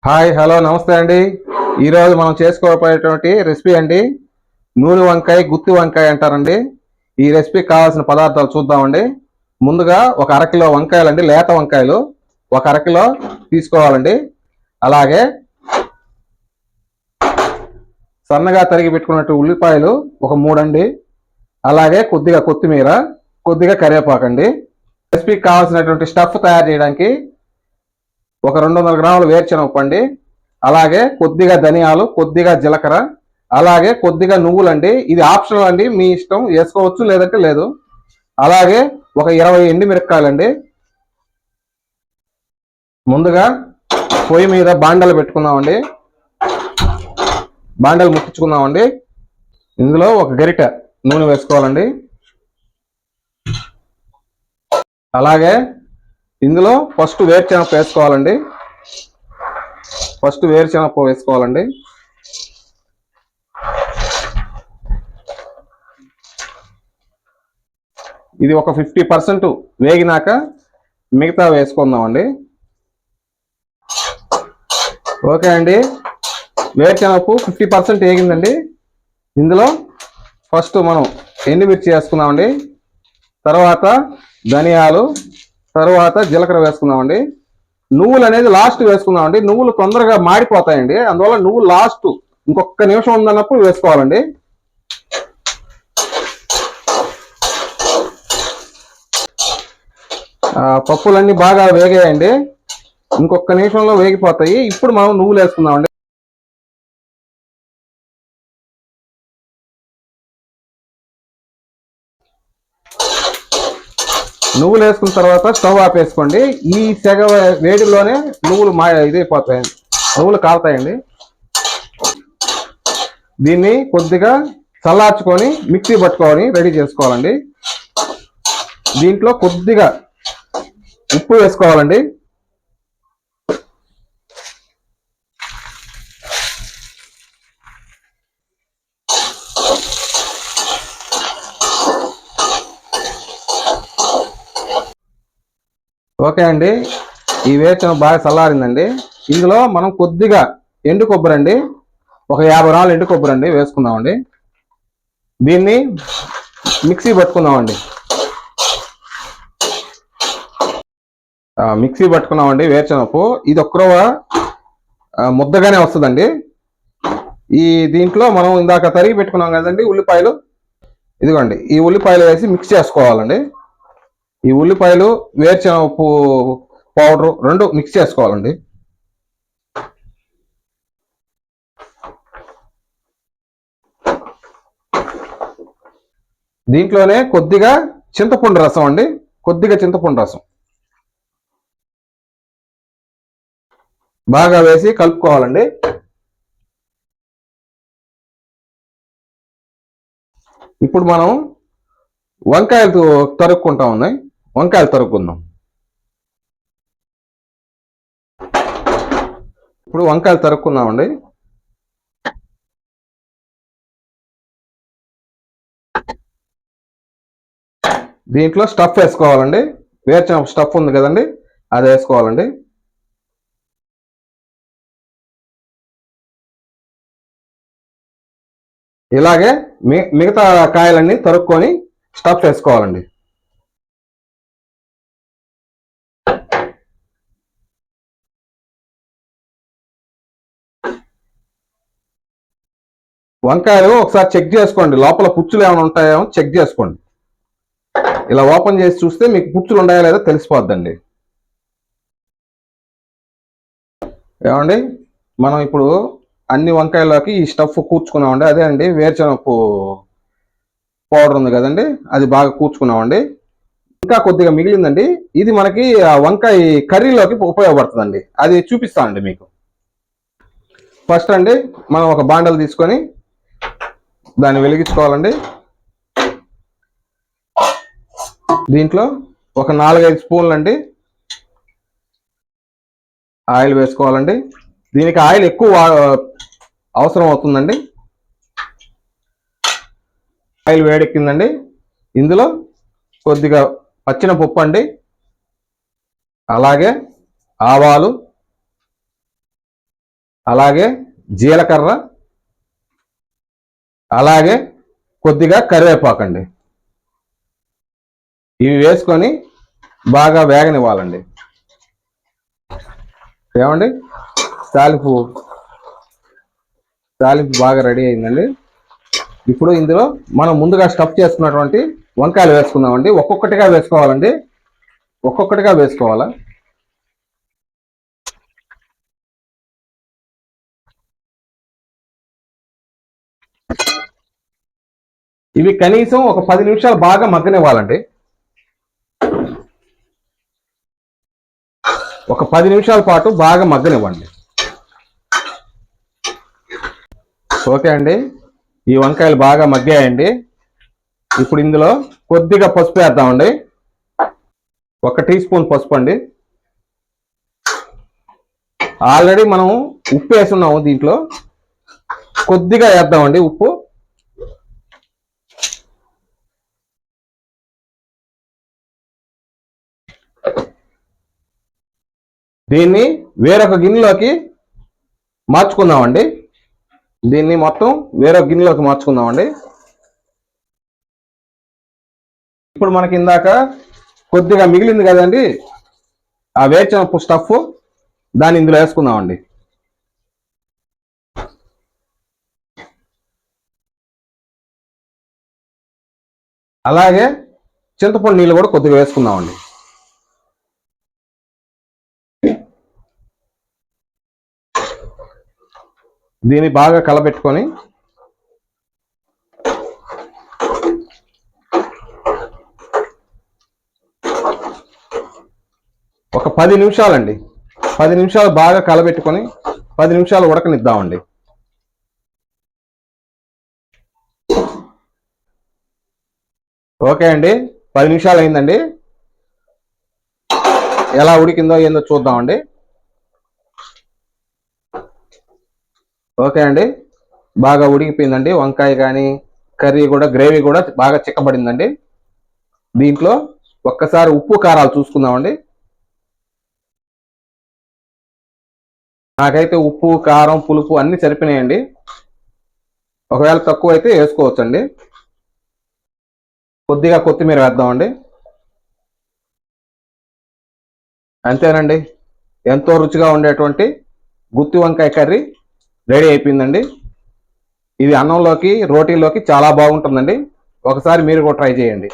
Hi hello నమస్తే అండి. ఈరోజు మనం చేసుకోబోయేటువంటి రెసిపీ అండి నూనె వంకాయ గుత్తి వంకాయ అంటారండి. ఈ రెసిపీకి కావాల్సిన పదార్థాలు చూద్దామండి. ముందుగా ఒక అరకిలో వంకాయలండి, లేత వంకాయలు ఒక అరకిలో తీసుకోవాలండి. అలాగే సన్నగా తరిగి పెట్టుకున్నట్టు ఉల్లిపాయలు ఒక 3 అండి. అలాగే కొద్దిగా కొత్తిమీర, కొద్దిగా కరివేపాకండి. రెసిపీకి కావాల్సినటువంటి స్టఫ్ తయారు చేయడానికి ఒక 200 గ్రాములు వేరుశనగపప్పు అండి, అలాగే కొద్దిగా ధనియాలు, కొద్దిగా జీలకర్ర, అలాగే కొద్దిగా నువ్వులండి. ఇది ఆప్షనల్ అండి, మీ ఇష్టం, వేసుకోవచ్చు లేదంటే లేదు. అలాగే ఒక 20 ఎండుమిరపకాయలండి. ముందుగా పొయ్యి మీద బాండలు పెట్టుకుందామండి. బాండలు ముట్టించుకుందామండి. ఇందులో ఒక గరిట నూనె వేసుకోవాలండి. అలాగే ఇందులో ఫస్ట్ వేరుశనగపప్పు వేసుకోవాలండి. ఇది ఒక 50% వేగినాక మిగతా వేసుకుందామండి. ఓకే అండి, వేరుశనగపప్పు 50% వేగిందండి. ఇందులో ఫస్ట్ మనం ఎండుమిర్చి వేసుకుందామండి, తర్వాత ధనియాలు, తర్వాత జీలకర్ర వేసుకుందామండి. నువ్వులు అనేది లాస్ట్ వేసుకుందామండి. నువ్వులు తొందరగా మాడిపోతాయండి, అందువల్ల నువ్వులు లాస్ట్ ఇంకొక నిమిషం ఉందన్నప్పుడు వేసుకోవాలండి. పప్పులన్నీ బాగా వేగాయండి, ఇంకొక నిమిషంలో వేగిపోతాయి. ఇప్పుడు మనం నువ్వులు వేసుకుందామండి. నువ్వులు వేసుకున్న తర్వాత స్టవ్ ఆపేసుకోండి. ఈ సెగ వేడిలోనే నువ్వులు ఇదైపోతాయండి, నువ్వులు కాలుతాయండి. దీన్ని కొద్దిగా చల్లార్చుకొని మిక్సీ పట్టుకొని రెడీ చేసుకోవాలండి. దీంట్లో కొద్దిగా ఉప్పు వేసుకోవాలండి. ఓకే అండి, ఈ వేరుశనగ బాగా చల్లారిందండి. ఇందులో మనం కొద్దిగా ఎండు కొబ్బరి అండి, ఒక 50 గ్రాములు ఎండు కొబ్బరి అండి వేసుకుందామండి. దీన్ని మిక్సీ పట్టుకుందామండి. వేరుశనగపప్పు ఇది ఒక్కరవ ముద్దగానే వస్తుందండి. దీంట్లో మనం ఇందాక తరిగి పెట్టుకున్నాం కదండి ఉల్లిపాయలు, ఇదిగోండి ఈ ఉల్లిపాయలు వేసి మిక్స్ చేసుకోవాలండి. ఈ ఉల్లిపాయలు, వేరుశనగపప్పు పౌడరు రెండు మిక్స్ చేసుకోవాలండి. దీంట్లోనే కొద్దిగా చింతపండు రసం అండి, కొద్దిగా చింతపండు రసం బాగా వేసి కలుపుకోవాలండి. ఇప్పుడు మనం వంకాయలు తరుక్కుంటా ఉన్నాయి, వంకాయలు తరుక్కుందాం. ఇప్పుడు వంకాయలు తరుక్కుందామండి. దీంట్లో స్టఫ్ వేసుకోవాలండి. వేరుశనగ స్టఫ్ ఉంది కదండి, అది వేసుకోవాలండి. ఇలాగే మిగతా కాయలన్నీ తరుక్కొని స్టఫ్ వేసుకోవాలండి. వంకాయలు ఒకసారి చెక్ చేసుకోండి, లోపల పుచ్చులు ఏమైనా ఉంటాయో చెక్ చేసుకోండి. ఇలా ఓపెన్ చేసి చూస్తే మీకు పుచ్చులు ఉన్నాయో లేదో తెలిసిపోద్దండి. ఏమండి, మనం ఇప్పుడు అన్ని వంకాయల్లోకి ఈ స్టఫ్ కూర్చుకున్నామండి. అదే అండి వేరుశనగ పౌడర్ ఉంది కదండి, అది బాగా కూర్చుకున్నామండి. ఇంకా కొద్దిగా మిగిలిందండి, ఇది మనకి వంకాయ కర్రీలోకి ఉపయోగపడుతుందండి. అది చూపిస్తానండి మీకు. ఫస్ట్ అండి మనం ఒక బాండలు తీసుకొని దాన్ని వెలిగించుకోవాలండి. దీంట్లో ఒక 4-5 స్పూన్లు అండి ఆయిల్ వేసుకోవాలండి. దీనికి ఆయిల్ ఎక్కువ అవసరం అవుతుందండి. ఆయిల్ వేడెక్కిందండి. ఇందులో కొద్దిగా పచ్చెనపప్పు అండి, అలాగే ఆవాలు, అలాగే జీలకర్ర, అలాగే కొద్దిగా కరివేపాకండి. ఇవి వేసుకొని బాగా వేగనివ్వాలండి. ఏమండి, తాలింపు బాగా రెడీ అయిందండి. ఇప్పుడు ఇందులో మనం ముందుగా స్టఫ్ చేసుకున్నటువంటి వంకాయలు వేసుకుందామండి. ఒక్కొక్కటిగా వేసుకోవాలండి, ఒక్కొక్కటిగా వేసుకోవాలా. ఇవి కనీసం ఒక 10 నిమిషాలు బాగా మగ్గనివ్వాలండి. ఒక 10 నిమిషాల పాటు బాగా మగ్గనివ్వండి. ఓకే అండి, ఈ వంకాయలు బాగా మగ్గాయండి. ఇప్పుడు ఇందులో కొద్దిగా పసుపు వేద్దామండి. 1 టీ స్పూన్ పసుపు అండి. ఆల్రెడీ మనం ఉప్పు వేసున్నాము, దీంట్లో కొద్దిగా వేద్దామండి ఉప్పు. దీన్ని వేరొక గిన్నెలోకి మార్చుకుందామండి. దీన్ని మొత్తం వేరొక గిన్నెలోకి మార్చుకుందామండి. ఇప్పుడు మనకి ఇందాక కొద్దిగా మిగిలింది కదండి ఆ వేరుశనగ స్టఫ్, దాన్ని ఇందులో వేసుకుందామండి. అలాగే చింతపండు నీళ్ళు కూడా కొద్దిగా వేసుకుందామండి. దీన్ని బాగా కలబెట్టుకొని ఒక 10 నిమిషాలండి, 10 నిమిషాలు బాగా కలబెట్టుకొని 10 నిమిషాలు ఉడకనిద్దామండి. ఓకే అండి, 10 నిమిషాలు అయిందండి. ఎలా ఉడికిందో ఏందో చూద్దామండి. ఓకే అండి, బాగా ఉడికిపోయిందండి. వంకాయ కానీ కర్రీ కూడా, గ్రేవీ కూడా బాగా చిక్కబడిందండి. దీంట్లో ఒక్కసారి ఉప్పు కారాలు చూసుకుందామండి. నాకైతే ఉప్పు, కారం, పులుపు అన్నీ సరిపోయినాయండి. ఒకవేళ తక్కువ అయితే వేసుకోవచ్చండి. కొద్దిగా కొత్తిమీర వేద్దామండి. అంతేనండి, ఎంతో రుచిగా ఉండేటువంటి గుత్తి వంకాయ కర్రీ రెడీ అయిపోయిందండి. ఇది అన్నంలోకి, రోటీలోకి చాలా బాగుంటుందండి. ఒకసారి మీరు కూడా ట్రై చేయండి.